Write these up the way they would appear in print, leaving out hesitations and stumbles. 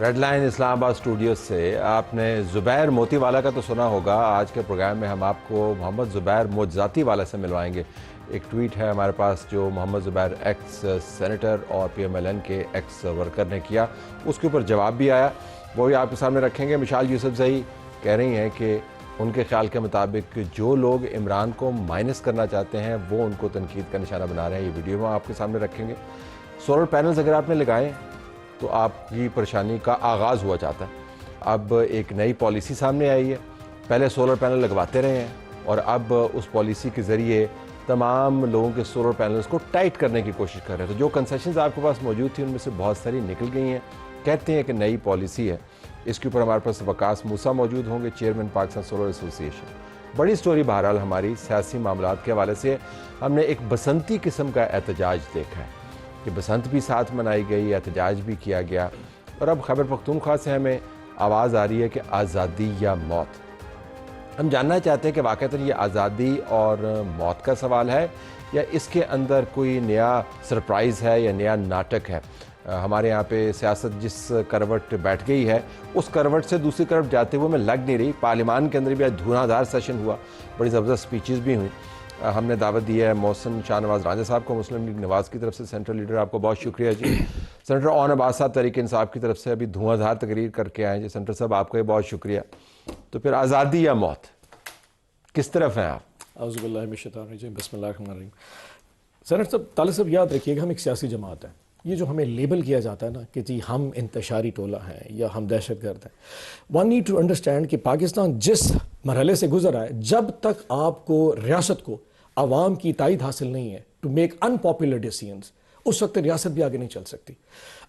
Red line Islamabad studio से आपने ज़ुबैर मोतीवाला का तो सुना होगा। आज के प्रोग्राम में हम आपको मोहम्मद ज़ुबैर मोजाती वाला से मिलवाएंगे। एक ट्वीट है हमारे पास जो मोहम्मद ज़ुबैर एक्स सेनेटर और PMLN के एक्स वर्कर ने किया, उसके ऊपर जवाब भी आया, वो भी आपके सामने रखेंगे। मिशाल यूसुफजई कह रही हैं कि उनके ख्याल के मुताबिक जो लोग इमरान को माइनस करना चाहते हैं वो उनको तनकीद का निशाना बना रहे हैं। ये वीडियो हम आपके सामने रखेंगे। सोलर पैनल्स अगर आपने लगाए तो आपकी परेशानी का आगाज़ हुआ चाहता है। अब एक नई पॉलिसी सामने आई है। पहले सोलर पैनल लगवाते रहे हैं और अब उस पॉलिसी के ज़रिए तमाम लोगों के सोलर पैनल्स को टाइट करने की कोशिश कर रहे हैं। तो जो कंसेशंस आपके पास मौजूद थी उनमें से बहुत सारी निकल गई हैं। कहते हैं कि नई पॉलिसी है। इसके ऊपर हमारे पास वकास मूसा मौजूद होंगे, चेयरमैन पाकिस्तान सोलर एसोसिएशन। बड़ी स्टोरी बहरहाल हमारी सियासी मामलात के हवाले से हमने एक बसंती किस्म का एहतजाज देखा है कि बसंत भी साथ मनाई गई, एहतजाज भी किया गया। और अब खैबर पख्तूनख्वा से हमें आवाज़ आ रही है कि आज़ादी या मौत। हम जानना चाहते हैं कि वाक़ई ये आज़ादी और मौत का सवाल है या इसके अंदर कोई नया सरप्राइज़ है या नया नाटक है। हमारे यहाँ पे सियासत जिस करवट बैठ गई है उस करवट से दूसरी करवट जाते हुए मैं लग नहीं रही। पार्लियामान के अंदर भी आज धुआंधार सेशन हुआ, बड़ी ज़बरदस्त स्पीचेस भी हुई। हमने दावत दी है मोहसिन शाहनवाज रांझा साहब को, मुस्लिम लीग नवाज़ की तरफ से, सेंट्रल लीडर, आपको बहुत शुक्रिया जी। सेनेटर ओन अब्बास साहब तहरीक इंसाफ की तरफ से अभी धुआंधार तकरीर करके आए जी। सेनेटर साहब आपका भी बहुत शुक्रिया। तो फिर आज़ादी या मौत, किस तरफ हैं आप? बिस्मिल्लाहिर्रहमानिर्रहीम। सेनेटर साहब, तालिब साहब, याद रखिएगा हम एक सियासी जमात है। ये जो हमें लेबल किया जाता है ना कि जी हम इंतशारी टोला हैं या हम दहशतगर्द हैं, वन नीड टू अंडरस्टैंड कि पाकिस्तान जिस मरहले से गुजरा है, जब तक आपको रियासत को आवाम की तायद हासिल नहीं है टू मेक अनपॉपुलर डिसीजंस, उस वक्त रियासत भी आगे नहीं चल सकती।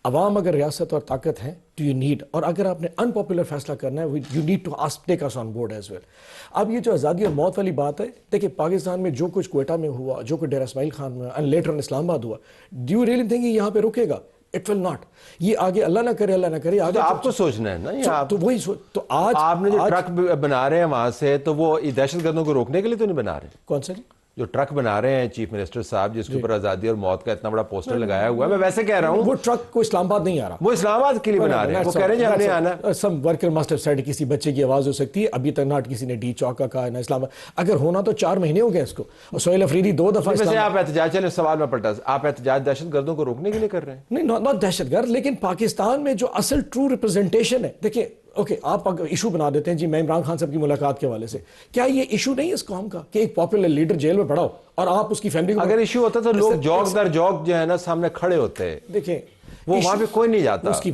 अवाम अगर रियासत और ताकत है तो यू नीड, और अगर आपने अनपॉपुलर फैसला करना है you need to take us on board as well. अब ये जो आज़ादी और मौत वाली बात है, देखिए पाकिस्तान में जो कुछ क्वेटा में हुआ, जो कुछ डेरा इस्माइल खान में एंड लेटर इन इस्लामाबाद हुआ, डू यू रियली थिंक यहाँ पे रुकेगा? It will not. ये आगे अल्लाह ना करे आगे तो आपको सोचना है ना। तो वही तो आज आपने जो ट्रक बना रहे हैं वहां से, तो वो दहशतगर्दों को रोकने के लिए तो नहीं बना रहे? कौन सा जो ट्रक बना रहे हैं चीफ मिनिस्टर साहब, जिसके ऊपर आज़ादी और मौत का इतना बड़ा पोस्टर लगाया हुआ है, मैं वैसे कह रहा हूँ वो ट्रक को इस्लामाबाद नहीं आ रहा, वो इस्लामाबाद के लिए बना रहे हैं। वो कह रहे हैं हमने आना। सम वर्कर मस्ट हैव सेड, किसी बच्चे की आवाज हो सकती है, अभी तक नॉट किसी ने डी चौक का कहा ना इस्लामाबाद। अगर होना तो 4 महीने हो गए इसको। और सोहेल अफरीदी 2 दफा आप एहतजाज, चले सवाल में पलटा, आप एहतजाज दहशतगर्दों को रोकने के लिए कर रहे हैं? नहीं, नॉट दहशतगर्द, लेकिन पाकिस्तान में जो असल ट्रू रिप्रेजेंटेशन है, देखिए ओके आप अगर इशू बना देते हैं जी, मैं इमरान खान साहब की मुलाकात के हवाले से, क्या ये इशू नहीं है इस कौम का कि एक पॉपुलर लीडर जेल में पड़ा हो और आप उसकी फैमिली को? अगर इशू होता तो लोग जॉक दर जॉक जो है ना सामने खड़े होते हैं। देखिए वो वहां पे कोई नहीं जाता। उसकी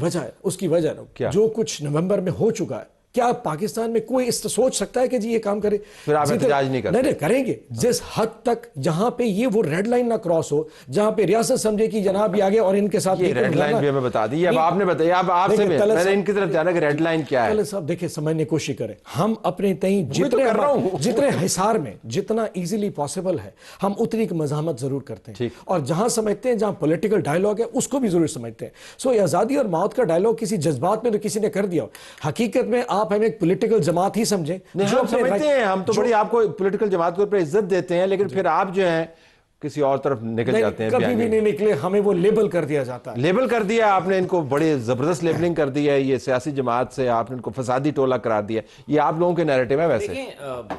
वजह है जो कुछ नवंबर में हो चुका है। क्या पाकिस्तान में कोई इस सोच सकता है कि जी ये काम करे? फिर आप एहतजाज नहीं करते? नहीं करेंगे जिस हद तक जहां पे ये वो रेड लाइन ना क्रॉस हो, जहां पे रियासत समझे कि जनाब ये आगे और इनके साथ ये रेड लाइन भी हमें बता दी। अब आपने बताया, अब आपसे मैंने इनकी तरफ जाना कि रेड लाइन क्या है। साहब देखिए समझने की कोशिश करें, हम अपने तई जितने हिसार में जितना इजीली पॉसिबल है हम उतनी मज़ाहमत जरूर करते हैं, और जहां समझते हैं जहां पॉलिटिकल डायलॉग है उसको भी जरूर समझते हैं। सो आज़ादी और मौत का डायलॉग किसी जज्बात में तो किसी ने कर दिया, हकीकत में आप हमें एक पॉलिटिकल जमात ही समझे। हम समझते हैं, हम तो बड़ी आपको पॉलिटिकल जमात के ऊपर इज्जत देते हैं, लेकिन फिर आप जो है किसी और तरफ निकल जाते हैं। कभी भी नहीं निकले, हमें वो लेबल कर दिया जाता है। लेबल कर दिया आपने इनको, बड़ी जबरदस्त लेबलिंग कर दी है। ये सियासी जमात से आपने इनको फसादी टोला करार दिया। ये आप लोगों के नैरेटिव है। वैसे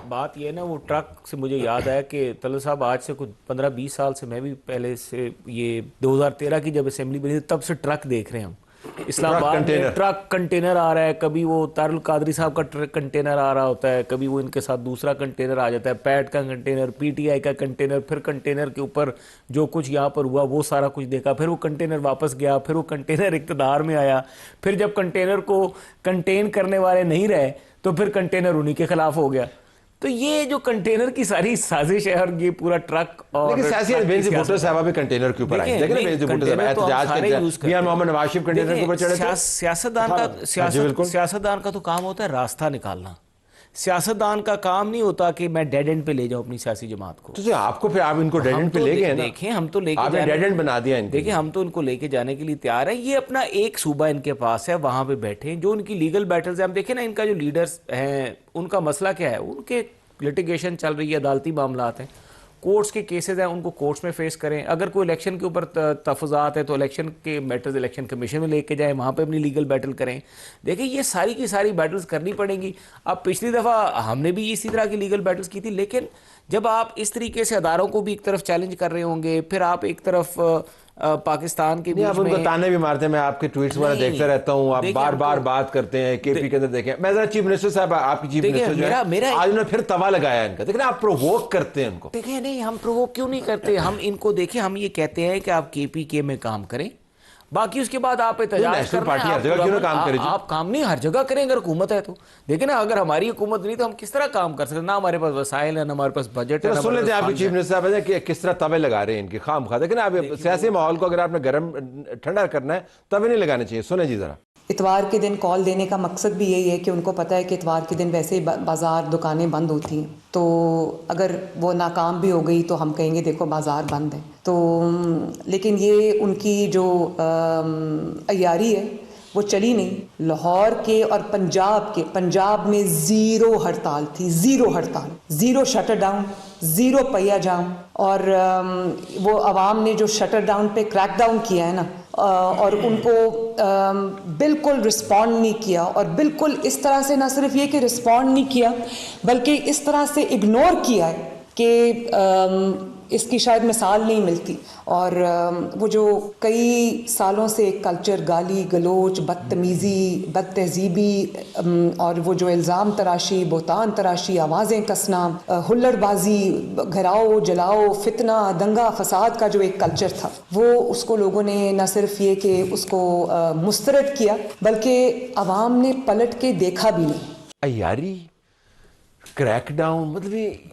बात ये ना, वो ट्रक से मुझे याद आया कि तलब साहब आज से कुछ 15-20 साल से, मैं भी पहले से, ये 2013 की जब असेंबली बनी तब से ट्रक देख रहे हैं हम इस्लामाबाद में। ट्रक कंटेनर आ रहा है, कभी वो तारुल कादरी साहब का ट्रक कंटेनर आ रहा होता है, कभी वो इनके साथ दूसरा कंटेनर आ जाता है, पैट का कंटेनर, PTI का कंटेनर, फिर कंटेनर के ऊपर जो कुछ यहाँ पर हुआ वो सारा कुछ देखा, फिर वो कंटेनर वापस गया, फिर वो कंटेनर इक़्तिदार में आया, फिर जब कंटेनर को कंटेन करने वाले नहीं रहे तो फिर कंटेनर उन्हीं के खिलाफ हो गया। तो ये जो कंटेनर की सारी साजिश है और ये पूरा ट्रक और भुट्टो साहब भी कंटेनर के ऊपर आए, देखें ना भुट्टो साहब एहतजाज के मियां मोहम्मद नवाज शरीफ कंटेनर के ऊपर चढ़े थे। सियासतदान का तो काम होता है रास्ता निकालना। सियासतदान का काम नहीं होता कि मैं डेड एंड पे ले जाऊं अपनी सियासी जमात को। तो आपको फिर आप इनको डेड एंड पे ले गए ना। देखें हम तो लेके डेड एंड बना दिया इनको। देखिए हम तो इनको लेके जाने के लिए तैयार है। ये अपना एक सूबा इनके पास है, वहां पे बैठे जो उनकी लीगल बैटल्स है। हम देखें ना इनका जो लीडर्स हैं उनका मसला क्या है, उनके लिटिगेशन चल रही है, अदालती मामलात हैं, कोर्ट्स के केसेस हैं उनको कोर्ट्स में फेस करें, अगर कोई इलेक्शन के ऊपर तफजात है तो इलेक्शन के मैटर्स इलेक्शन कमीशन में लेके जाएं, वहाँ पे अपनी लीगल बैटल करें। देखिए ये सारी की सारी बैटल्स करनी पड़ेंगी। अब पिछली दफ़ा हमने भी इसी तरह की लीगल बैटल्स की थी, लेकिन जब आप इस तरीके से अदारों को भी एक तरफ चैलेंज कर रहे होंगे, फिर आप एक तरफ पाकिस्तान के बीच आप उनको ताने भी मारते हैं, मैं आपके ट्वीट्स वगैरह देखता रहता हूँ, आप बार बार बात करते हैं केपी के अंदर। देखें मैं जरा चीफ मिनिस्टर साहब, आपकी चीफ मिनिस्टर जो है आज उन्होंने फिर तवा लगाया इनका, देखिए आप प्रोवोक करते हैं उनको। देखिए नहीं, हम प्रोवोक क्यों नहीं करते, हम इनको देखिए, हम ये कहते हैं कि आप केपीके में काम करें, बाकी उसके बाद आप एहतजाज करना है, हर जगह क्यों काम करें? आप काम नहीं हर जगह करें अगर हुकूमत है तो। देखिए ना, अगर हमारी हुकूमत नहीं तो हम किस तरह काम कर सकते हैं? ना हमारे पास वसाइल है, ना हमारे पास बजट है। सुन लेते हैं आपके चीफ मिनिस्टर साहब कि किस तरह तवे लगा रहे हैं इनके खाम खा। देखिए ना, आप सियासी माहौल को अगर आपने गर्म ठंडा करना है तवे नहीं लगाने चाहिए। सुने जी जरा। इतवार के दिन कॉल देने का मकसद भी यही है कि उनको पता है कि इतवार के दिन वैसे ही बाज़ार दुकानें बंद होती हैं, तो अगर वो नाकाम भी हो गई तो हम कहेंगे देखो बाज़ार बंद है। तो लेकिन ये उनकी जो अय्यारी है वो चली नहीं। लाहौर के और पंजाब में ज़ीरो हड़ताल थी, ज़ीरो हड़ताल, ज़ीरो शटर डाउन, ज़ीरो पहिया जाम। और वो आवाम ने जो शटर डाउन पे क्रैक डाउन किया है ना, और उनको बिल्कुल रिस्पॉन्ड नहीं किया, और बिल्कुल इस तरह से ना सिर्फ ये कि रिस्पॉन्ड नहीं किया बल्कि इस तरह से इग्नोर किया है कि इसकी शायद मिसाल नहीं मिलती। और वो जो कई सालों से कल्चर, गाली गलोच, बदतमीज़ी, बदतहजीबी, और वो जो इल्ज़ाम तराशी, बोतान तराशी, आवाज़ें कसना, हुल्लड़बाजी, घराओ जलाओ, फितना, दंगा फसाद का जो एक कल्चर था, वो उसको लोगों ने न सिर्फ ये कि उसको मुस्तरद किया बल्कि आवाम ने पलट के देखा भी नहीं। अय्यारी, क्रैकडाउन, मतलब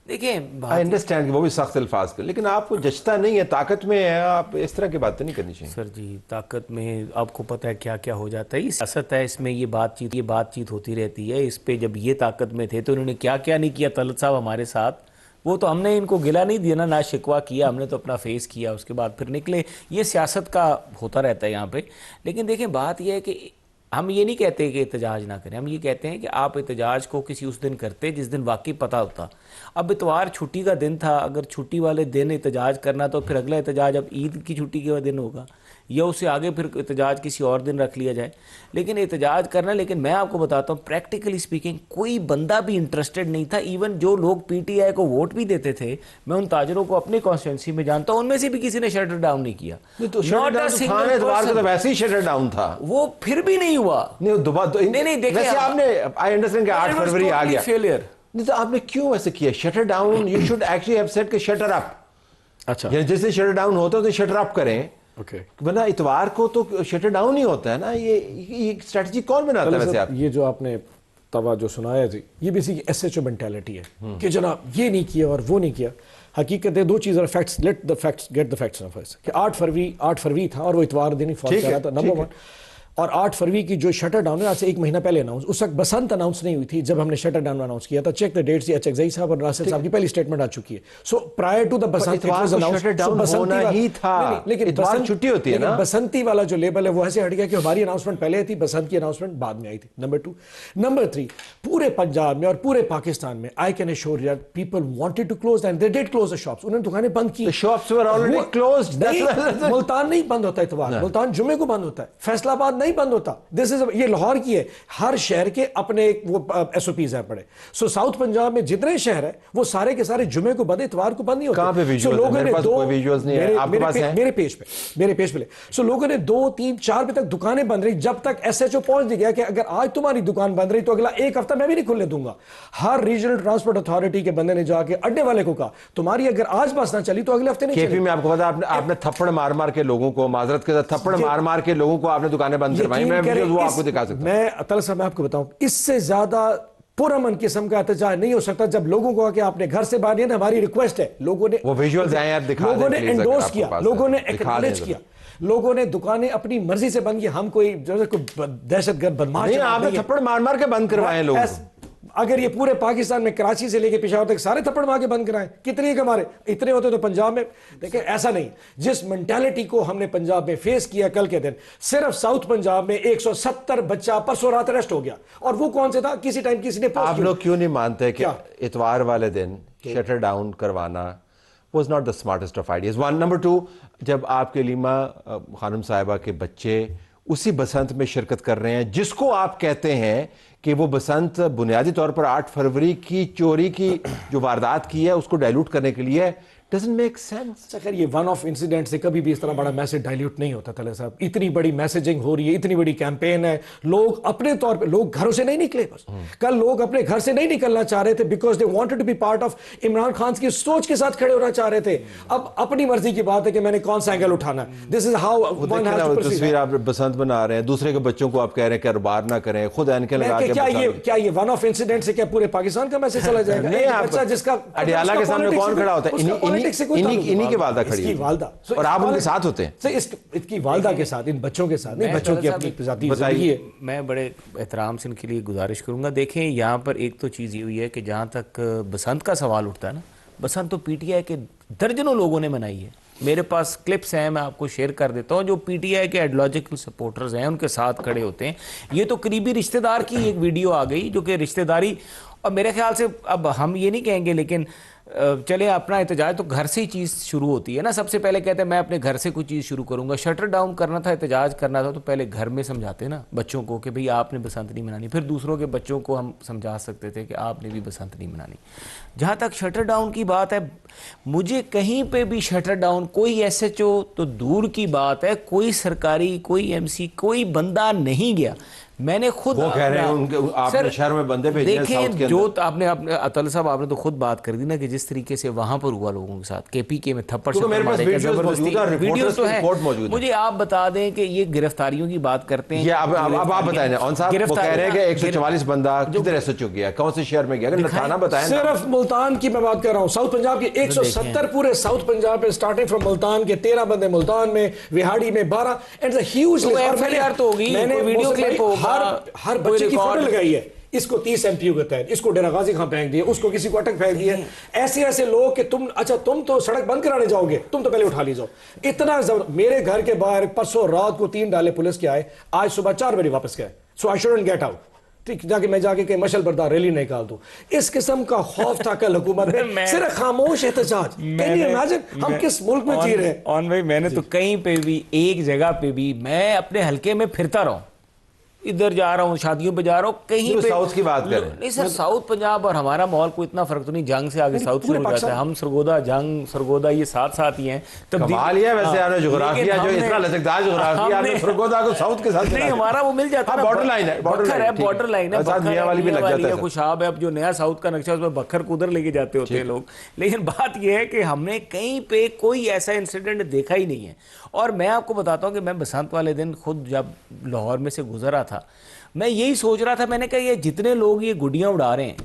देखिए आई अंडरस्टैंड कि वो भी सख्त अल्फाज कर, लेकिन आपको जचता नहीं है, ताकत में है, आप इस तरह की बातें नहीं करनी चाहिए। सर जी, ताकत में आपको पता है क्या क्या हो जाता है, ये सियासत है, इसमें ये बातचीत होती रहती है। इस पे जब ये ताकत में थे तो इन्होंने क्या क्या नहीं किया तलत साहब हमारे साथ, वो तो हमने इनको गिला नहीं दिया ना शिकवा किया, हमने तो अपना फेस किया, उसके बाद फिर निकले। ये सियासत का होता रहता है यहाँ पे। लेकिन देखें बात यह है कि हम ये नहीं कहते कि एहतजाज ना करें, हम ये कहते हैं कि आप एहतजाज को किसी उस दिन करते जिस दिन वाकई पता होता। अब इतवार छुट्टी का दिन था, अगर छुट्टी वाले दिन एहतजाज करना तो फिर अगला एहतजाज अब ईद की छुट्टी के दिन होगा, या उससे आगे फिर एहतजाज किसी और दिन रख लिया जाए। लेकिन एहतजाज करना, लेकिन मैं आपको बताता हूँ प्रैक्टिकली स्पीकिंग कोई बंदा भी इंटरेस्टेड नहीं था। इवन जो लोग पीटीआई को वोट भी देते थे, मैं उन ताजरों को अपनी कॉन्स्टिट्यूंसी में जानता हूँ, उनमें से भी किसी ने शटर डाउन नहीं किया। तो वैसे ही शटर डाउन था, वो फिर भी नहीं हुआ। नहीं देखिए आपने, आई अंडरस्टैंड कि 8 फरवरी आ गया, फेलियर। नहीं तो आपने क्यों ऐसे किया? Shutter down, you should actually have said कि शटर अप। अच्छा, जैसे शटर डाउन होता है तो शटर अप करें, ओके। वरना इतवार को तो शटर डाउन ही होता है ना। ये स्ट्रेटजी कौन बनाता है वैसे? आप ये जो आपने तवा जो सुनाया जी, ये बेसिक एसएचओ मेंटालिटी है कि जनाब ये नहीं किया और वो नहीं किया। हकीकत है दो चीज़, facts, let the facts get the facts ना फर्स्ट, कि 8 फरवरी था और वो इतवार दिन ही फॉल करा था, नंबर 1। और 8 फरवरी की जो शटर डाउन है आज से 1 महीना पहले अनाउंस, उस वक्त बसंत अनाउंस नहीं हुई थी जब हमने शटर डाउन अनाउंस किया था। चेक द डेट्स, एचएक्सआई साहब और नासिर साहब की पहली स्टेटमेंट आ चुकी है। So prior to the Basant shutter down होना ही था, लेकिन इतवार छुट्टी होती है ना। बसंती वाला जो लेबल है वो ऐसे हट गया कि हमारी अनाउंसमेंट पहले थी, बसंत की अनाउंसमेंट बाद में आई थी, नंबर 2। नंबर 3, पूरे पंजाब में और पूरे पाकिस्तान में I can assure you people wanted to close and they did close the shops. उन्होंने दुकानें बंद की, shops were already closed. Multan नहीं बंद होता इतवार, मुल्तान जुमे को बंद होता है, फैसलाबाद नहीं बंद होता। ये लाहौर की है, हर शहर के अपने वो एसओपीज है पड़े। सो साउथ पंजाब में जितने शहर है वो सारे के सारे जुमे को बंद, इतवार को बंद नहीं होते। कहां पे विजुअल? मेरे पास कोई विजुअल्स नहीं है, आपके पास है? मेरे पेज पे। सो लोगों ने 2, 3, 4 बजे तक दुकानें बंद रही, जब तक एसएचओ पहुंच नहीं गया कि अगर आज तुम्हारी दुकान बंद रही तो अगला 1 हफ्ता मैं भी नहीं खुलने दूंगा। हर रीजनल ट्रांसपोर्ट अथॉरिटी के बंदे ने जाके अड्डे वाले को कहा तुम्हारी अगर आज बस ना चली तो अगले हफ्ते नहीं चलेगी। केपी में आपको पता, आपने थप्पड़ मार मार के लोगों को, माजरत के साथ थप्पड़ मार मार के लोगों को आपने दुकानें बंद करवाई। मैं वो आपको दिखा सकता हूं। मैं तल साहब, मैं आपको बताऊं, इससे ज्यादा पुरअमन किस्म का एहतजाज नहीं हो सकता जब लोगों को कि आपने घर से बाहर नहीं, हमारी रिक्वेस्ट है। लोगों ने वो विजुअल्स आए आप दिखा दें, लोगों ने एंडोर्स किया, लोगों ने एक्नॉलेज किया, लोगों ने दुकानें अपनी मर्जी से बंद की। हम कोई दहशतगर्द बदमाश नहीं, आपने थप्पड़ मार मार के बंद करवाए लोगों को। अगर ये पूरे पाकिस्तान में कराची से लेके पेशावर तक सारे थप्पड़ मार के बंद कराएं, कितने के हमारे इतने होते तो पंजाब में। देखिए ऐसा नहीं, जिस मेंटालिटी को हमने पंजाब में फेस किया कल के दिन, सिर्फ साउथ पंजाब में 170 बच्चा परसों रात अरेस्ट हो गया। और वो कौन से था? किसी टाइम किसी ने आप लोग क्यों नहीं मानते कि इतवार वाले दिन शटर डाउन करवाना was not the smartest of ideas. One. Number two, जब आपके लीमा खानम साहिबा के बच्चे उसी बसंत में शिरकत कर रहे हैं जिसको आप कहते हैं कि वो बसंत बुनियादी तौर पर 8 फरवरी की चोरी की जो वारदात की है उसको डाइल्यूट करने के लिए doesn't make sense. खैर ये वन ऑफ इंसिडेंट से कभी भी इस तरह बड़ा मैसेज डाइल्यूट नहीं होता तले साहब। इतनी बड़ी मैसेजिंग हो रही है, इतनी बड़ी कैंपेन है, लोग अपने तौर पे लोग घरों से नहीं निकले। बस कल लोग अपने घर से नहीं निकलना चाह रहे थे because they wanted to be part of Imran Khan की सोच के साथ खड़े होना चाह रहे थे। अब अपनी मर्जी की बात है कि मैंने कौन सा एंगल उठाना है। This is how one has to proceed. तस्वीर आप बसंत बना रहे हैं, दूसरे के बच्चों को आप कह रहे हैं कि बार ना करें, खुद एनके लगा के क्या ये वन ऑफ इंसिडेंट से क्या पूरे पाकिस्तान का मैसेज चला जाएगा? नहीं, बच्चा जिसका अडियाला के सामने कौन खड़ा होता है? इन्हीं की वालदा खड़ी है वालदा और आप उनके साथ होते हैं। इसकी वालदा के साथ, इन बच्चों के साथ नहीं, बच्चों की अपनी ज़ाती ज़िंदगी है। मैं बड़े एहतराम से इनके लिए गुजारिश करूंगा। देखें यहाँ पर एक तो चीज़ ये हुई है कि जहाँ तक बसंत का सवाल उठता है ना, बसंत तो पीटीआई के दर्जनों लोगों ने मनाई है। मेरे पास क्लिप्स हैं, मैं आपको शेयर कर देता हूँ, जो पीटीआई के आइडियोलॉजिकल सपोर्टर्स हैं उनके साथ खड़े होते हैं। ये तो करीबी रिश्तेदार की एक वीडियो आ गई जो कि रिश्तेदारी, और मेरे ख्याल से अब हम ये नहीं कहेंगे लेकिन चले अपना एहतजाज तो घर से ही चीज़ शुरू होती है ना। सबसे पहले कहते हैं मैं अपने घर से कोई चीज़ शुरू करूंगा। शटर डाउन करना था, एहतजाज करना था तो पहले घर में समझाते ना बच्चों को कि भाई आपने बसंत नहीं मनानी, फिर दूसरों के बच्चों को हम समझा सकते थे कि आपने भी बसंत नहीं मनानी। जहाँ तक शटर डाउन की बात है, मुझे कहीं पे भी शटर डाउन, कोई एसएचओ तो दूर की बात है, कोई सरकारी, कोई एमसी, कोई बंदा नहीं गया। मैंने खुद वो कह रहे हैं उनके आपने शहर में बंदे भेजे हैं साउथ के अंदर। जो आपने अतल साहब आपने तो खुद बात कर दी ना कि जिस तरीके से वहां पर हुआ लोगों के साथ, केपीके में थप्पड़ वीडियोस तो है। मुझे आप बता दें कि ये गिरफ्तारियों की बात करते हैं। अब आप बताएं ना, वो कह रहे हैं कि 144 बंदा किधर एसएचओ गया, कौन से शहर में गया, अगर थाना बताएं। सिर्फ मुल्तान की मैं बात कर रहा हूँ, साउथ पंजाब की 170 पूरे साउथ पंजाब में, स्टार्टिंग फ्रॉम मुल्तान के 13 बंदे मुल्तान में, विहाड़ी में 12, एंड अ ह्यूज एफआईआर तो होगी, मैंने वीडियो क्लिप होगा, हर बच्चे की फोटो लगाई है। इसको 30 एमपीयू कहता है, इसको डेरा गाजी खां फेंक दिया, उसको किसी को अटक फेंक दिया। ऐसे ऐसे लोग कि तुम तो सड़क बंद कराने जाओगे, तुम तो पहले उठा ली जाओ। इतना मेरे घर के बाहर परसों रात को 3 डाले पुलिस के आए, आज सुबह 4 बजे वापस गए। सो आई शुडंट गेट आउट, ठीक, जाके मैं जाके मशल बरदार रैली निकाल दूं। इस किस्म का खौफ था कल हुकूमत में, सिर्फ खामोश एहतजाज। कैन यू इमेजिन हम किस मुल्क में जी रहे हैं? ऑन भाई, मैंने तो कहीं पे भी, एक जगह पे भी, मैं अपने हल्के में फिरता रहा हूं, इधर जा रहा हूँ, शादियों पे जा रहा हूँ, कहीं पे साउथ की बात करें। नहीं सर, साउथ पंजाब और हमारा माहौल को इतना फर्क तो नहीं। जंग से आगे साउथ शुरू हो जाता है। हम सरगोदा, जंग, सरगोदा ये साथ ही हैं। कमाल है वैसे आपने जुग्राफिया जो इतना लचकदार जुग्राफिया आपने सरगोदा को साउथ के साथ नहीं, हमारा वो मिल जाता है, बॉर्डर लाइन है, बॉर्डर लाइन है, मियां वाली भी लग जाता है। खुशाब है, अब जो नया साउथ का नक्शा उसमें बखर को उधर लेके जाते होते हैं लोग। लेकिन बात यह है कि हमने कहीं पे कोई ऐसा इंसिडेंट देखा ही नहीं है। और मैं आपको बताता हूँ कि मैं बसंत वाले दिन खुद जब लाहौर में से गुजरा था, मैं यही सोच रहा था, मैंने कहा ये जितने लोग ये गुड़ियाँ उड़ा रहे हैं,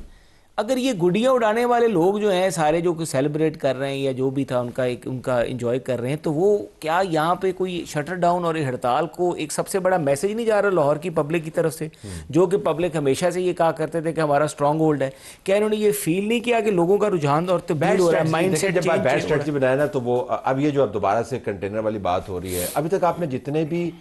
अगर ये गुड़ियाँ उड़ाने वाले लोग जो हैं सारे, जो कि सेलिब्रेट कर रहे हैं या जो भी था उनका एंजॉय कर रहे हैं, तो वो क्या यहाँ पे कोई शटर डाउन और हड़ताल को एक सबसे बड़ा मैसेज नहीं जा रहा लाहौर की पब्लिक की तरफ से, जो कि पब्लिक हमेशा से ये कहा करते थे कि हमारा स्ट्रॉन्ग होल्ड है? क्या इन्होंने ये फील नहीं किया कि लोगों का रुझान और तब्दील हो रहा है, माइंड सेट जब बैड स्ट्रेटजी बनाया ना, तो वो अब ये जो अब दोबारा से कंटेनर वाली बात हो रही है, अभी तक आपने जितने भी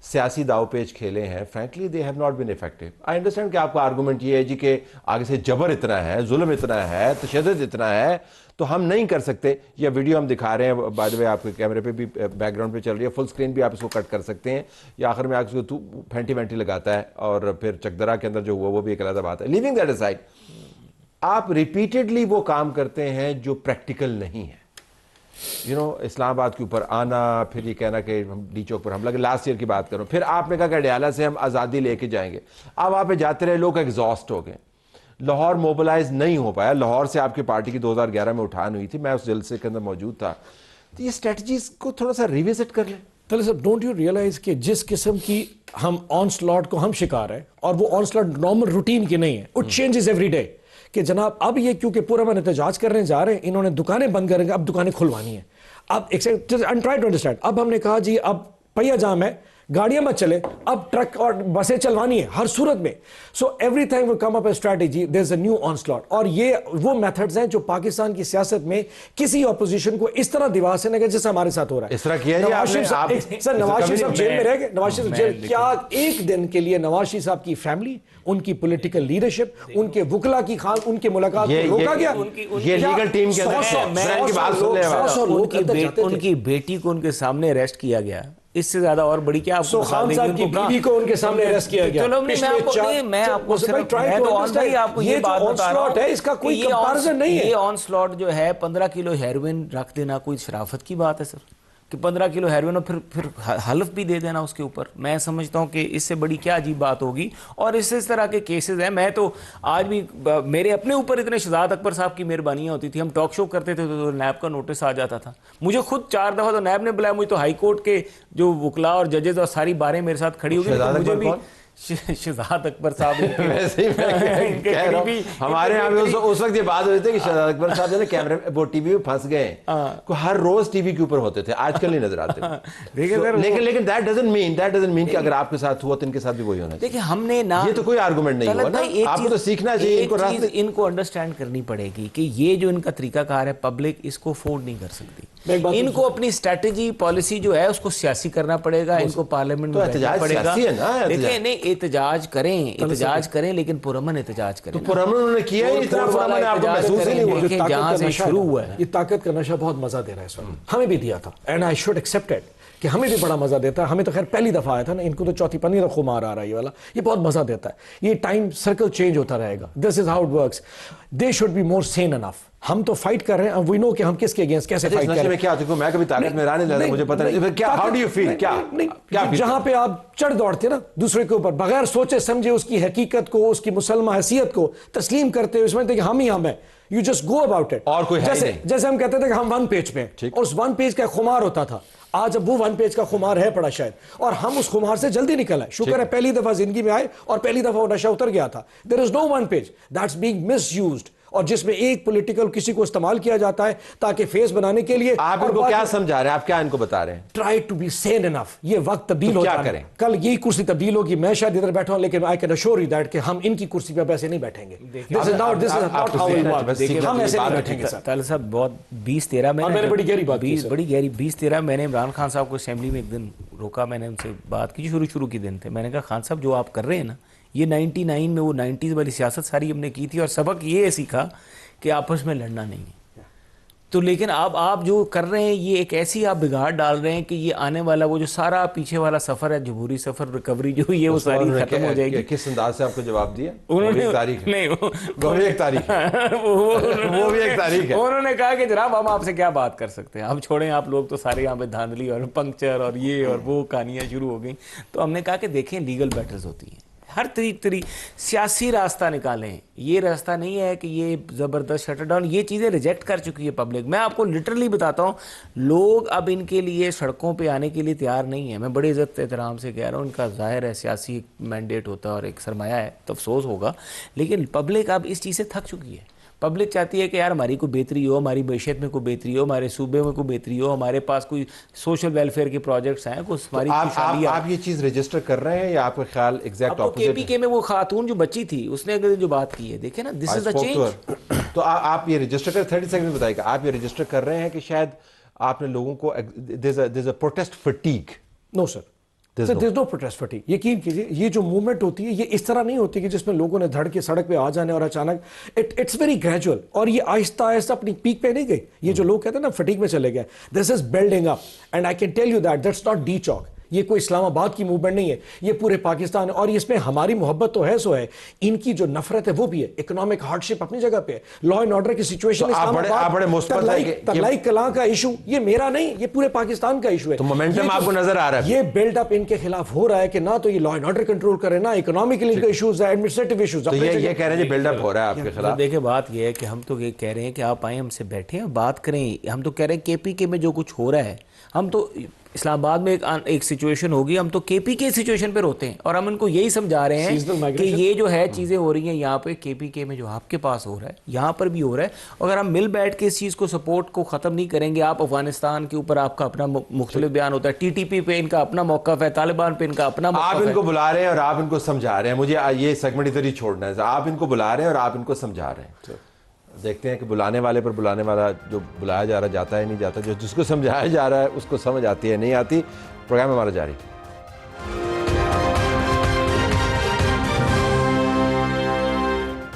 सियासी दाव पेच खेले हैं, frankly they have not been effective. I understand कि आपका आर्गूमेंट ये है जी कि आगे से जबर इतना है, जुल्म इतना है, तशद्दुद इतना है, तो हम नहीं कर सकते। या वीडियो हम दिखा रहे हैं, बाय द वे आपके कैमरे पे भी बैकग्राउंड पे चल रही है, फुल स्क्रीन भी आप इसको कट कर सकते हैं, या आखिर में आपको फैंटी वैंटी लगाता है, और फिर चकदरा के अंदर जो हुआ वो भी एक अलग बात है। लिविंग दैट असाइड, आप रिपीटेडली वो काम करते हैं जो प्रैक्टिकल नहीं है। इस्लामाबाद के ऊपर आना, फिर ये कहना कि हम डी चौक पर हमला, लास्ट ईयर की बात करूं, फिर आपने कहा कि अडियाला से हम आज़ादी लेके जाएंगे। अब वहाँ पे जाते रहे, लोग एग्जॉस्ट हो गए, लाहौर मोबिलाइज नहीं हो पाया। लाहौर से आपकी पार्टी की 2011 में उठान हुई थी, मैं उस जलसे के अंदर मौजूद था। तो ये स्ट्रेटजीज को थोड़ा सा रिविजिट कर लें। तले साहब, डोंट यू रियलाइज कि जिस किस्म की हम ऑन स्लॉट को हम शिकार हैं, और वो ऑन स्लॉट नॉर्मल रूटीन की नहीं है, इट चेंजेस एवरी डे। कि जनाब अब ये क्योंकि पूरा मन एहतजाज करने जा रहे हैं, इन्होंने दुकानें बंद करेंगे, अब दुकानें खुलवानी है। अब ट्राई टू अंडरस्टैंड, अब हमने कहा जी अब पहिया जाम है, गाड़ियां मत चले, अब ट्रक और बसें चलवानी है हर सूरत में। So every time we come up a strategy, there is a new onslaught. और ये वो मेथड्स हैं जो पाकिस्तान की सियासत में किसी ऑपोजिशन को इस तरह दीवार से लगे जैसे हमारे साथ हो रहा है। इस तरह किया जी नवाज शरीफ आपने, साहब, सर नवाज शरीफ साहब जेल में रह गए, नवाज शरीफ जेल, क्या एक दिन के लिए नवाज शरीफ साहब की फैमिली, उनकी पॉलिटिकल लीडरशिप, उनके वकला की खान, उनके मुलाकात को रोका गया? ये लीगल टीम के अंदर की बात सुन ले आप। उनकी बेटी को उनके सामने अरेस्ट किया गया, इससे ज्यादा और बड़ी क्या आपको खान साहब की बीवी को उनके सामने अरेस्ट किया गया। चलो मैं आपको सिर्फ आपको ये बात बता रहा हूं, इसका कोई कंपैरिजन नहीं है। ये ऑनस्लॉट जो है 15 किलो हेरोइन रख देना कोई शराफत की बात है सर, कि 15 किलो हेरोइन और फिर हल्फ भी दे देना उसके ऊपर। मैं समझता हूं कि इससे बड़ी क्या अजीब बात होगी। और इस तरह के केसेस हैं। मैं तो आज भी मेरे अपने ऊपर इतने शहजाद अकबर साहब की मेहरबानियां होती थी, हम टॉक शो करते थे तो नैब का नोटिस आ जाता था। मुझे खुद 4 दफा तो नैब ने बुलाया, मुझे तो हाई कोर्ट के जो वकला और जजेस और सारी बारें मेरे साथ खड़ी हो गई, तो मुझे भी शहजाद अकबर साहब वैसे ही मैं कह रहा हूं, हमारे यहाँ भी उस वक्त ये बात हो रही थी कि शहजाद अकबर साहब जो है कैमरे वो टीवी में फंस गए, को हर रोज टीवी के ऊपर होते थे, आजकल नहीं नजर आते। लेकिन दैट डजंट मीन कि अगर आपके साथ हुआ तो इनके साथ भी वही होना चाहिए। देखिए हमने ना, ये तो कोई आर्गुमेंट नहीं हुआ ना, आपको तो सीखना चाहिए। इनको अंडरस्टैंड करनी पड़ेगी कि ये जो इनका तरीकाकार है, पब्लिक इसको अफोर्ड नहीं कर सकती। इनको अपनी स्ट्रेटेजी पॉलिसी जो है उसको सियासी करना पड़ेगा, इनको पार्लियामेंट में बैठना पड़ेगा। देखिए नहीं, एहतजाज करें लेकिन पुरअमन एहतजाज करें। तो पुरअमन उन्होंने किया ही, इतना पुरअमन आपको महसूस ही नहीं हुआ। जहां से शुरू हुआ है, ये ताकत का नशा बहुत मजा दे रहा है इस वक्त, हमें भी दिया था, and I should accept it कि हमें भी बड़ा मजा देता है। हमें तो खैर पहली दफा आया था ना, इनको तो चौथी पन्नी का खुमार आ रहा है ये वाला, ये बहुत मजा देता है। ये टाइम सर्कल चेंज होता रहेगा, this is how it works. They should be more Sen enough. हम तो फाइट कर रहे हैं, वी नो कि हम किसके अगेंस्ट कैसे फाइट कर रहे हैं। क्या मैं कभी ताकत में रहने लगा, मुझे पता नहीं क्या, हाउ डू यू फील, क्या जहां पे आप चढ़ दौड़ते ना दूसरे के ऊपर बगैर सोचे समझे उसकी हकीकत को, उसकी मुसलमान हैसियत को तस्लीम करते हुए समझते कि हम ही हम है, you just go about it. और कोई जैसे हम कहते थे कि हम 1 पेज पे, और उस 1 पेज का खुमार होता था, आज अब वो 1 पेज का खुमार है पड़ा शायद, और हम उस खुमार से जल्दी निकल आए। शुक्र है पहली दफा जिंदगी में आए और पहली दफा वो नशा उतर गया था। There is no 1 page that's being misused, और जिसमें एक पॉलिटिकल किसी को इस्तेमाल किया जाता है ताकि फेस बनाने के लिए। आप इनको क्या समझा रहे हैं, आप क्या इनको बता रहे हैं? Try to be sane enough. ये वक्त तब्दील हो जाए, करें कल यही कुर्सी तब्दील होगी, मैं शायद इधर बैठा हूं, लेकिन I can assure you that कि हम इनकी कुर्सी पे ऐसे नहीं बैठेंगे। This is not how we work, हम ऐसे नहीं बैठेंगे सर। तालिब साहब बहुत 20-13 में बड़ी गहरी बात, बड़ी गहरी 20-13 मैंने इमरान खान साहब को असेंबली में एक दिन रोका, मैंने उनसे बात की, शुरू के दिन थे। मैंने कहा खान साहब जो आप कर रहे हैं ना, ये 99 में वो 90s वाली सियासत सारी हमने की थी, और सबक ये सीखा कि आपस में लड़ना नहीं है। तो लेकिन आप जो कर रहे हैं ये एक ऐसी आप बिगाड़ डाल रहे हैं कि ये आने वाला वो जो सारा पीछे वाला सफर है, जमहूरी सफर, रिकवरी जो ये वो सारी खत्म हो जाएगी। किस अंदाज से आपको जवाब दिया? उन्होंने तारीख नहीं, वो भी एक तारीख वो भी एक तारीख है। उन्होंने कहा कि जनाब हम आपसे क्या बात कर सकते हैं, हम छोड़ें, आप लोग तो सारे यहाँ पे धांधली और पंक्चर और ये और वो कहानियाँ शुरू हो गई। तो हमने कहा कि देखें लीगल बैटल्स होती हैं, हर तरीके सियासी रास्ता निकालें। ये रास्ता नहीं है कि ये ज़बरदस्त शटर डाउन, ये चीज़ें रिजेक्ट कर चुकी है पब्लिक। मैं आपको लिटरली बताता हूँ, लोग अब इनके लिए सड़कों पे आने के लिए तैयार नहीं है। मैं बड़े इज़्ज़त एहतराम से कह रहा हूँ, इनका ज़ाहिर है सियासी मैंडेट होता है और एक सरमाया है, तो अफसोस होगा, लेकिन पब्लिक अब इस चीज़ से थक चुकी है। पब्लिक चाहती है कि यार हमारी कोई बेहतरी हो, हमारी मैशत में कोई बेहतरी हो, हमारे सूबे में कोई बेहतरी हो, हमारे पास कोई सोशल वेलफेयर के प्रोजेक्ट्स हैं, कुछ हमारी आप ये चीज़ रजिस्टर कर रहे हैं या आपका ख्याल एग्जैक्ट ऑपोजिट? केपीके में वो खातून जो बच्ची थी उसने अगर जो बात की है, देखे ना, दिस इज द चेंज। तो आप ये रजिस्टर कर, 30 सेकंड में बताइएगा, आप ये रजिस्टर कर रहे हैं कि शायद आपने लोगों को there is a protest fatigue? No sir, there's no protest fatigue। यकीन कीजिए ये जो मूवमेंट होती है ये इस तरह नहीं होती कि जिसमें लोगों ने धड़ के सड़क पे आ जाने और अचानक इट्स वेरी ग्रेजुअल, और ये आहिस्ता आहिस्ता अपनी पीक पे नहीं गई। ये जो लोग कहते हैं ना फटीग में चले गए, this is building up, and I can tell you that's not D Chowk. ये कोई इस्लामाबाद की मूवमेंट नहीं है, ये पूरे पाकिस्तान है। और इसमें हमारी मोहब्बत तो है, सो है, इनकी जो नफरत है वो भी है। इकोनॉमिक हार्डशिप अपनी जगह पे है, लॉ एंड ऑर्डर की सिचुएशन, तलाई कलां का इशू ये मेरा नहीं, ये पूरे पाकिस्तान का इशू है। तो मोमेंटम आपको नजर आ रहा है, ये बिल्डअप इनके खिलाफ हो रहा है कि ना तो ये लॉ एंड ऑर्डर कंट्रोल करे, ना इकोनॉमिकली इनके इश्यूज है, एडमिनिस्ट्रेटिव इश्यूज। ये कह रहे हैं बिल्डअप हो रहा है आपके खिलाफ। देखिए बात ये है कि हम तो ये कह रहे हैं कि आप आए हमसे बैठे हैं बात करें। हम तो कह रहे हैं केपीके में जो कुछ हो रहा है, हम तो इस्लामाबाद में एक सिचुएशन होगी, हम तो केपी के सिचुएशन पे रोते हैं और हम उनको यही समझा रहे Seasonal हैं कि migration? ये जो है चीज़ें हो रही हैं यहाँ पे केपी के में, जो आपके पास हो रहा है यहाँ पर भी हो रहा है। अगर हम मिल बैठ के इस चीज़ को सपोर्ट को ख़त्म नहीं करेंगे, आप अफगानिस्तान के ऊपर आपका अपना मुख्तलिफ बयान होता है, टीटीपी पे इनका अपना मौक़िफ़ है, तालिबान पे इनका अपना आप मौक़िफ़ है। इनको बुला रहे हैं और आप इनको समझा रहे हैं। मुझे ये सेगमेंट इधर ही छोड़ना है। आप इनको बुला रहे हैं और आप इनको समझा रहे हैं। देखते हैं कि बुलाने वाले पर बुलाने वाला जो बुलाया जा रहा जाता है नहीं जाता, जो जिसको समझाया जा रहा है उसको समझ आती है नहीं आती। प्रोग्राम हमारा जारी।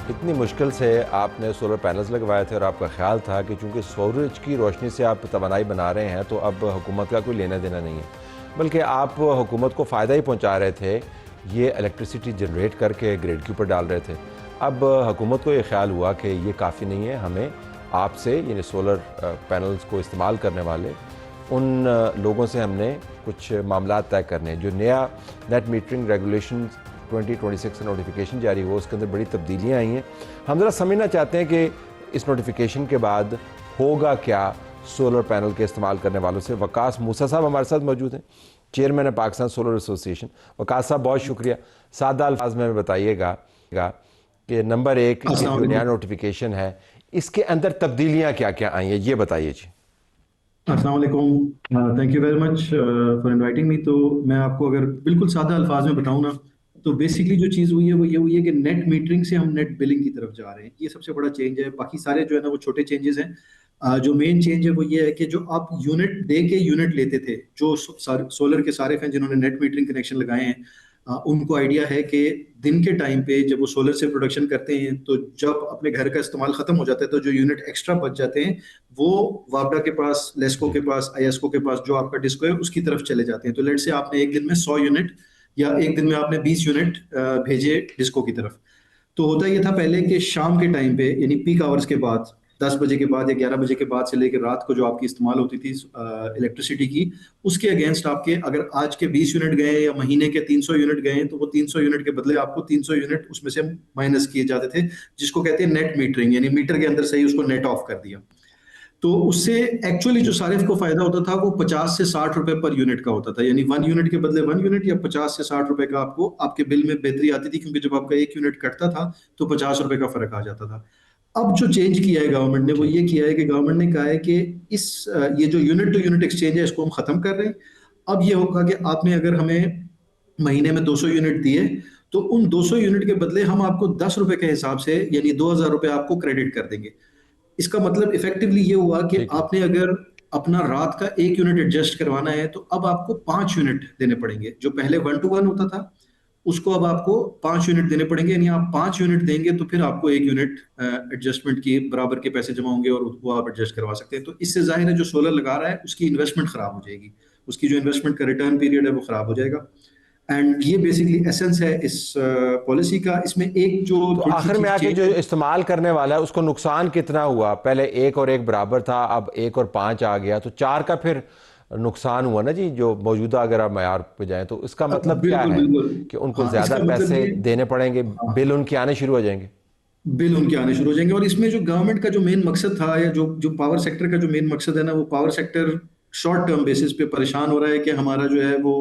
इतनी मुश्किल से आपने सोलर पैनल्स लगवाए थे और आपका ख्याल था कि चूंकि सूरज की रोशनी से आप तवानाई बना रहे हैं तो अब हुकूमत का कोई लेना देना नहीं है, बल्कि आप हुकूमत को फ़ायदा ही पहुंचा रहे थे। ये इलेक्ट्रिसिटी जनरेट करके ग्रिड के ऊपर डाल रहे थे। अब हुकूमत को ये ख्याल हुआ कि ये काफ़ी नहीं है, हमें आपसे यानी सोलर पैनल्स को इस्तेमाल करने वाले उन लोगों से हमने कुछ मामला तय करने हैं। जो नया नेट मीटरिंग रेगुलेशन 2026 से नोटिफिकेशन जारी हुआ उसके अंदर बड़ी तब्दीलियाँ आई हैं। हम ज़रा समझना चाहते हैं कि इस नोटिफिकेशन के बाद होगा क्या सोलर पैनल के इस्तेमाल करने वालों से। वकास मूसा साहब हमारे साथ मौजूद हैं, चेयरमैन है पाकिस्तान सोलर एसोसिएशन। वकास साहब बहुत शुक्रिया। सादा अल्फाज में बताइएगा कि नंबर 1 जो नया नोटिफिकेशन है इसके अंदर तब्दीलियाँ क्या क्या आई हैं, ये बताइए जी। अस्सलाम वालेकुम, thank you very much for inviting me. तो मैं आपको अगर बिल्कुल सादा अल्फाज में बताऊं ना, तो बेसिकली जो चीज़ हुई है वो ये हुई है कि नेट मीटरिंग से हम नेट बिलिंग की तरफ जा रहे हैं। ये सबसे बड़ा चेंज है। बाकी सारे जो है ना वो छोटे चेंजेस हैं। जो मेन चेंज है वो ये है कि जो आप यूनिट दे के यूनिट लेते थे, जो सोलर के सारे हैं जिन्होंने नेट मीटरिंग कनेक्शन लगाए हैं, उनको आइडिया है कि दिन के टाइम पे जब वो सोलर से प्रोडक्शन करते हैं तो जब अपने घर का इस्तेमाल खत्म हो जाता है तो जो यूनिट एक्स्ट्रा बच जाते हैं वो वापडा के पास, लेस्को के पास, आईएसको के पास जो आपका डिस्को है उसकी तरफ चले जाते हैं। तो लेट से आपने एक दिन में 100 यूनिट या एक दिन में आपने 20 यूनिट भेजे डिस्को की तरफ। तो होता ये था पहले कि शाम के टाइम पे यानी पीक आवर्स के बाद 10 बजे के बाद या 11 बजे के बाद से लेकर रात को जो आपकी इस्तेमाल होती थी इलेक्ट्रिसिटी की, उसके अगेंस्ट आपके अगर आज के 20 यूनिट गए या महीने के 300 यूनिट गए तो वो 300 यूनिट के बदले आपको 300 यूनिट उसमें से माइनस किए जाते थे, जिसको कहते हैं नेट मीटरिंग, यानी मीटर के अंदर से ही उसको नेट ऑफ कर दिया। तो उससे एक्चुअली जो सारिफ को फायदा होता था वो 50 से 60 रुपए पर यूनिट का होता था, यानी 1 यूनिट के बदले 1 यूनिट या 50 से 60 रुपए का आपको आपके बिल में बेहतरी आती थी, क्योंकि जब आपका 1 यूनिट कटता था तो 50 रुपए का फर्क आ जाता था। अब जो चेंज किया है गवर्नमेंट ने वो ये किया है कि गवर्नमेंट ने कहा है कि इस ये जो यूनिट टू यूनिट एक्सचेंज है इसको हम खत्म कर रहे हैं। अब ये होगा कि आपने अगर हमें महीने में 200 यूनिट दिए तो उन 200 यूनिट के बदले हम आपको 10 रुपए के हिसाब से यानी 2000 रुपए आपको क्रेडिट कर देंगे। इसका मतलब इफेक्टिवली ये हुआ कि आपने अगर अपना रात का 1 यूनिट एडजस्ट करवाना है तो अब आपको 5 यूनिट देने पड़ेंगे। जो पहले 1 to 1 होता था उसको अब आपको 5 यूनिट देने पड़ेंगे, यानी आप 5 यूनिट देंगे तो फिर आपको 1 यूनिट एडजस्टमेंट की बराबर के पैसे जमा होंगे और वो आप एडजस्ट करवा सकते हैं। तो इससे जाहिर है जो सोलर लगा रहा है उसकी इन्वेस्टमेंट खराब हो जाएगी, उसकी जो इन्वेस्टमेंट का रिटर्न पीरियड है वो खराब हो जाएगा। एंड ये बेसिकली एसेंस है इस पॉलिसी का। इसमें एक जो तो आखिर में आके जो इस्तेमाल करने वाला है उसको नुकसान कितना हुआ? पहले 1 और 1 बराबर था, अब 1 और 5 आ गया, तो 4 का फिर नुकसान हुआ ना जी। जो मौजूदा अगर आप मयार पे जाएं तो इसका मतलब क्या है कि उनको ज्यादा पैसे देने पड़ेंगे, बिल उनके आने शुरू हो जाएंगे। बिल उनके आने शुरू हो जाएंगे। और इसमें जो गवर्नमेंट का जो मेन मकसद था या जो पावर सेक्टर का जो मेन मकसद है ना, वो power sector short term basis पे परेशान हो रहा है कि हमारा जो है वो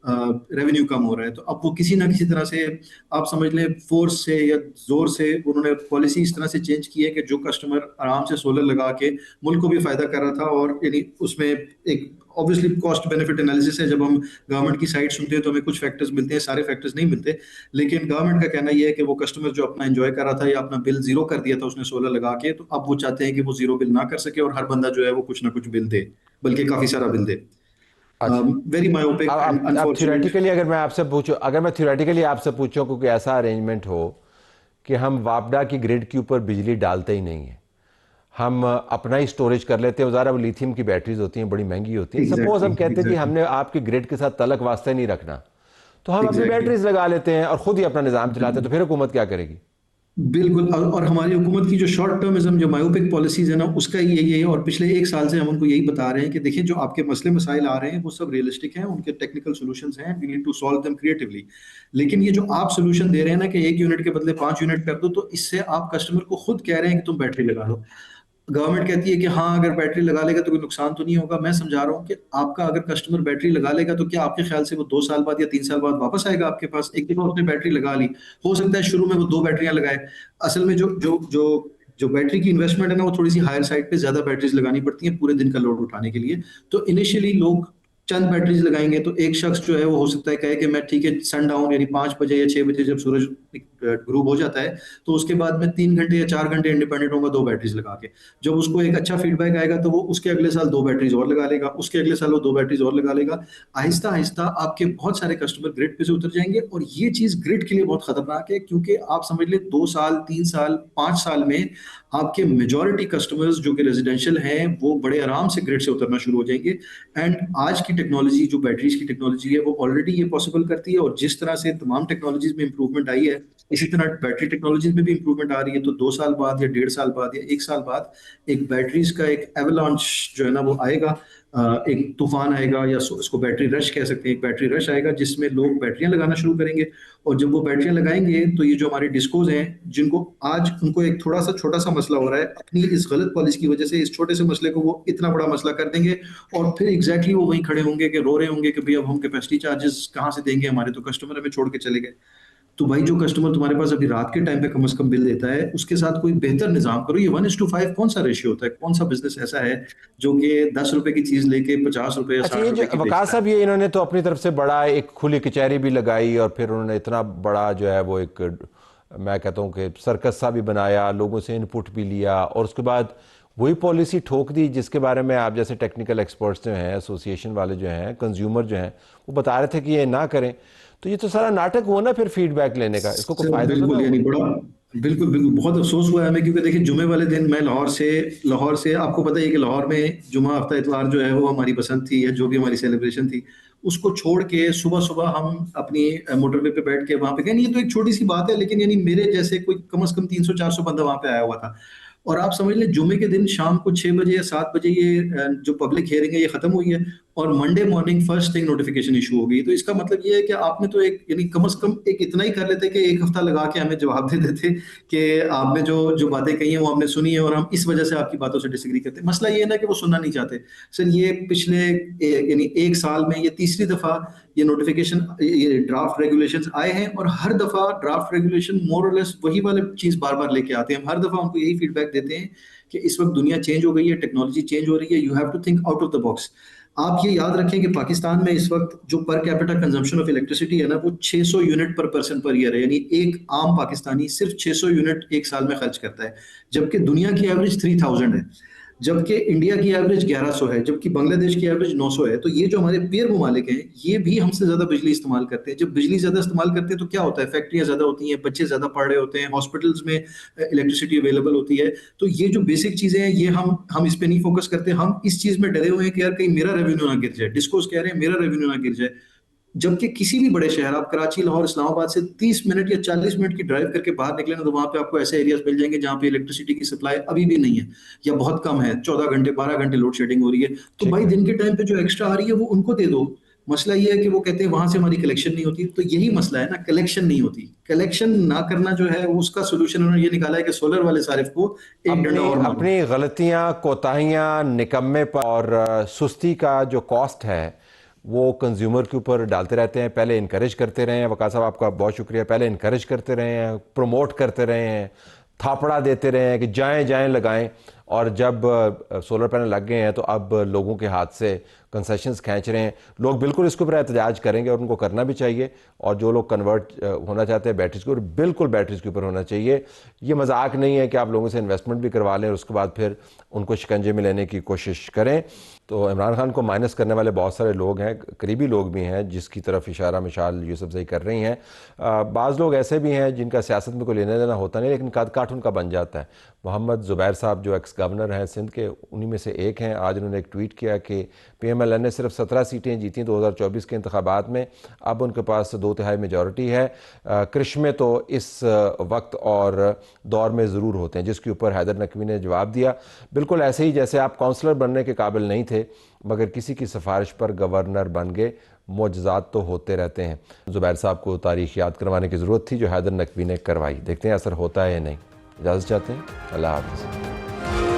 रेवेन्यू कम हो रहा है। तो अब वो किसी ना किसी तरह से आप समझ लें फोर्स से या जोर से उन्होंने पॉलिसी इस तरह से चेंज की है कि जो कस्टमर आराम से सोलर लगा के मुल्क को भी फायदा कर रहा था, और यानी उसमें एक ऑब्वियसली कॉस्ट बेनिफिट एनालिसिस है। जब हम गवर्नमेंट की साइड सुनते हैं तो हमें कुछ फैक्टर्स मिलते हैं, सारे फैक्टर्स नहीं मिलते, लेकिन गवर्नमेंट का कहना यह है कि वो कस्टमर जो अपना एंजॉय कर रहा था या अपना बिल जीरो कर दिया था उसने सोलर लगा के, तो अब वो चाहते हैं कि वो जीरो बिल ना कर सके और हर बंदा जो है वो कुछ ना कुछ बिल दे, बल्कि काफी सारा बिल दे। Very myopic. अब थ्योरेटिकली अगर मैं आपसे पूछूं क्योंकि ऐसा अरेंजमेंट हो कि हम वापडा की ग्रिड के ऊपर बिजली डालते ही नहीं है, हम अपना ही स्टोरेज कर लेते हैं। ज़रा वो लिथियम की बैटरीज होती हैं, बड़ी महंगी होती हैं। सपोज हम कहते हैं कि हमने आपकी ग्रिड के साथ तलक वास्ते नहीं रखना, तो हम अपनी बैटरीज लगा लेते हैं और खुद ही अपना निज़ाम चलाते हैं, तो फिर हुकूमत क्या करेगी? बिल्कुल। और हमारी हुकूमत की जो शॉर्ट टर्मिज्म, जो मायोपिक पॉलिसीज है ना, उसका यही है। और पिछले 1 साल से हम उनको यही बता रहे हैं कि देखिए जो आपके मसले मसाइल आ रहे हैं वो सब रियलिस्टिक हैं, उनके टेक्निकल सॉल्यूशंस हैं, we need to solve them creatively. लेकिन ये जो आप सॉल्यूशन दे रहे हैं ना कि 1 यूनिट के बदले 5 यूनिट कर दो, तो इससे आप कस्टमर को खुद कह रहे हैं कि तुम बैटरी लगा लो। गवर्नमेंट कहती है कि हाँ अगर बैटरी लगा लेगा तो कोई नुकसान तो नहीं होगा। मैं समझा रहा हूँ कि आपका अगर कस्टमर बैटरी लगा लेगा तो क्या आपके ख्याल से वो 2 साल बाद या 3 साल बाद वापस आएगा आपके पास? एक दफा उसने बैटरी लगा ली, हो सकता है शुरू में वो 2 बैटरियां लगाए। असल में जो बैटरी की इन्वेस्टमेंट है ना, वो थोड़ी सी हायर साइड पे ज्यादा बैटरीज लगानी पड़ती है पूरे दिन का लोड उठाने के लिए। तो इनिशियली लोग चंद बैटरीज लगाएंगे, तो एक शख्स जो है वो हो सकता है कहे कि मैं ठीक है सनडाउन यानी 5 बजे या 6 बजे जब सूरज ग्रूब हो जाता है तो उसके बाद मैं 3 घंटे या 4 घंटे इंडिपेंडेंट होगा 2 बैटरीज लगा के। जब उसको एक अच्छा फीडबैक आएगा तो वो उसके अगले साल 2 बैटरीज और लगा लेगा, उसके अगले साल वो 2 बैटरीज और लगा लेगा। आहिस्ता आहिस्ता आपके बहुत सारे कस्टमर ग्रिड पे से उतर जाएंगे, और ये चीज ग्रिड के लिए बहुत खतरनाक है, क्योंकि आप समझ ले 2 साल 3 साल 5 साल में आपके मेजॉरिटी कस्टमर्स जो कि रेजिडेंशियल हैं वो बड़े आराम से ग्रिड से उतरना शुरू हो जाएंगे। एंड आज की टेक्नोलॉजी जो बैटरीज की टेक्नोलॉजी है वो ऑलरेडी ये पॉसिबल करती है, और जिस तरह से तमाम टेक्नोलॉजीज में इंप्रूवमेंट आई है इसी तरह बैटरी टेक्नोलॉजीज में भी इंप्रूवमेंट आ रही है। तो 2 साल बाद या 1.5 साल बाद या 1 साल बाद एक बैटरीज का एक एवलांच जो है ना वो आएगा, एक तूफान आएगा, या इसको बैटरी रश कह सकते हैं। एक बैटरी रश आएगा जिसमें लोग बैटरियां लगाना शुरू करेंगे, और जब वो बैटरियां लगाएंगे तो ये जो हमारे डिस्कोज हैं जिनको आज उनको एक थोड़ा सा छोटा सा मसला हो रहा है, अपनी इस गलत पॉलिसी की वजह से इस छोटे से मसले को वो इतना बड़ा मसला कर देंगे, और फिर एग्जैक्टली वो वहीं खड़े होंगे कि रो रहे होंगे कि भाई अब हम कैपेसिटी चार्जेस कहाँ से देंगे, हमारे तो कस्टमर हमें छोड़ के चले गए। तो भाई जो कस्टमर तुम्हारे पास अभी रात के टाइम पे कम से कम बिल देता है उसके साथ कोई बेहतर निजाम करो। ये 1:5 कौन सा रेशियो होता है? कौन सा बिजनेस ऐसा है जो कि 10 रुपए की चीज लेके 50 रुपए या अच्छा, 60 ये रुपए जो की वकास बेचता है? साहब, ये इन्होंने तो अपनी तरफ से बड़ा एक खुली कचहरी भी लगाई, और फिर उन्होंने इतना बड़ा जो है वो एक, मैं कहता हूँ कि सर्कस सा भी बनाया, लोगों से इनपुट भी लिया, और उसके बाद वही पॉलिसी ठोक दी जिसके बारे में आप जैसे टेक्निकल एक्सपर्ट्स जो हैं, एसोसिएशन वाले जो हैं, कंज्यूमर जो हैं, वो बता रहे थे कि ये ना करें। तो ये तो सारा नाटक हुआ ना फिर फीडबैक लेने का, इसको कोई सर फायदा तो ना बिल्कुल, यानी हुआ? बड़ा बिल्कुल बिल्कुल बहुत अफसोस हुआ है हमें, क्योंकि देखिए जुमे वाले दिन मैं लाहौर से आपको पता ही है कि लाहौर में जुमा हफ्ता इतवार जो है वो हमारी पसंद थी, या जो भी हमारी सेलिब्रेशन थी उसको छोड़ के सुबह सुबह हम अपनी मोटरवे पे बैठ के वहां पे गए। ये तो एक छोटी सी बात है, लेकिन यानी मेरे जैसे कोई कम से कम 300-400 बंदा वहां पे आया हुआ था। और आप समझ लें जुमे के दिन शाम को 6 बजे या 7 बजे ये जो पब्लिक हियरिंग है ये खत्म हुई है, और Monday morning first thing notification issue हो गई। तो इसका मतलब ये है कि आपने तो एक यानी कम से कम एक इतना ही कर लेते कि एक हफ्ता लगा के हमें जवाब दे देते कि आपने जो जो बातें कही हैं वो हमने सुनी है और हम इस वजह से आपकी बातों से डिसएग्री करते हैं। मसला ये है ना कि वो सुनना नहीं चाहते। सर ये पिछले यानी 1 साल में ये तीसरी दफा ये नोटिफिकेशन, ये ड्राफ्ट रेगुलेशंस आए हैं, और हर दफा ड्राफ्ट रेगुलेशन मोर और लेस वही वाले चीज बार बार लेके आते हैं। हम हर दफा उनको यही फीडबैक देते हैं कि इस वक्त दुनिया चेंज हो गई है, टेक्नोलॉजी चेंज हो रही है, you have to think out of the box. आप ये याद रखें कि पाकिस्तान में इस वक्त जो per capita consumption of electricity है ना वो 600 यूनिट पर पर्सन पर ईयर है, यानी एक आम पाकिस्तानी सिर्फ 600 यूनिट एक साल में खर्च करता है, जबकि दुनिया की एवरेज 3000 है, जबकि इंडिया की एवरेज 1100 है, जबकि बांग्लादेश की एवरेज 900 है। तो ये जो हमारे पेयर ममालिक हैं ये भी हमसे ज्यादा बिजली इस्तेमाल करते हैं। जब बिजली ज्यादा इस्तेमाल करते हैं तो क्या होता है, फैक्ट्रियां ज्यादा होती हैं, बच्चे ज्यादा पढ़ रहे होते हैं, हॉस्पिटल्स में इलेक्ट्रिसिटी अवेलेबल होती है। तो ये जो बेसिक चीजें हैं ये हम इस पे नहीं फोकस करते। हम इस चीज में डरे हुए हैं कि यार कहीं मेरा रेवेन्यू ना गिर जाए। डिस्कोस कह रहे हैं मेरा रेवेन्यू ना गिर जाए, जबकि किसी भी बड़े शहर, आप कराची, लाहौर, इस्लामाबाद से 30 मिनट या 40 मिनट की ड्राइव करके बाहर निकले ना तो वहां पे आपको ऐसे एरियाज मिल जाएंगे जहां पे इलेक्ट्रिसिटी की सप्लाई अभी भी नहीं है या बहुत कम है, 14 घंटे 12 घंटे लोड शेडिंग हो रही है। तो भाई दिन के टाइम पे जो एक्स्ट्रा आ रही है वो उनको दे दो। मसला ये है कि वो कहते हैं वहां से हमारी कलेक्शन नहीं होती। तो यही मसला है ना, कलेक्शन नहीं होती। कलेक्शन ना करना जो है उसका सोल्यूशन उन्होंने ये निकाला है कि सोलर वाले सारिफ को एक डंडा और मारो। अपनी गलतियां, कोताहियां, निकम्मेपन और सुस्ती का जो कॉस्ट है वो कंज्यूमर के ऊपर डालते रहते हैं। पहले इनकरेज करते रहे हैं, वकास साहब आपका बहुत शुक्रिया, पहले इनकरेज करते रहे हैं, प्रमोट करते रहे हैं, थापड़ा देते रहे हैं कि जाएं जाएं लगाएं, और जब सोलर पैनल लग गए हैं तो अब लोगों के हाथ से कंसेशंस खींच रहे हैं। लोग बिल्कुल इसके ऊपर एहतजाज करेंगे और उनको करना भी चाहिए, और जो लोग कन्वर्ट होना चाहते हैं बैटरीज के ऊपर, बिल्कुल बैटरीज के ऊपर होना चाहिए। ये मजाक नहीं है कि आप लोगों से इन्वेस्टमेंट भी करवा लें और उसके बाद फिर उनको शिकंजे में लेने की कोशिश करें। तो इमरान खान को माइनस करने वाले बहुत सारे लोग हैं, करीबी लोग भी हैं जिसकी तरफ इशारा मिशाल यूसुफजई कर रही हैं। बाज़ लोग ऐसे भी हैं जिनका सियासत में कोई लेना देना होता नहीं, लेकिन कद काठ उनका बन जाता है। मोहम्मद ज़ुबैर साहब जो एक्स गवर्नर हैं सिंध के, उन्हीं में से एक हैं। आज उन्होंने एक ट्वीट किया कि PMLN ने सिर्फ 17 सीटें जीती 2024 के इंतखाबात में, अब उनके पास 2/3 मेजॉरिटी है। करिश्मे तो इस वक्त और दौर में ज़रूर होते हैं, जिसके ऊपर हैदर नकवी ने जवाब दिया बिल्कुल ऐसे ही जैसे आप काउंसलर बनने के काबिल नहीं थे मगर किसी की सिफारिश पर गवर्नर बन गए। मोजज़ात तो होते रहते हैं। ज़ुबैर साहब को तारीख़ याद करवाने की ज़रूरत थी जो हैदर नकवी ने करवाई। देखते हैं असर होता है या नहीं। इजाज़त चाहते हैं, अल्लाह हाफ़िज़।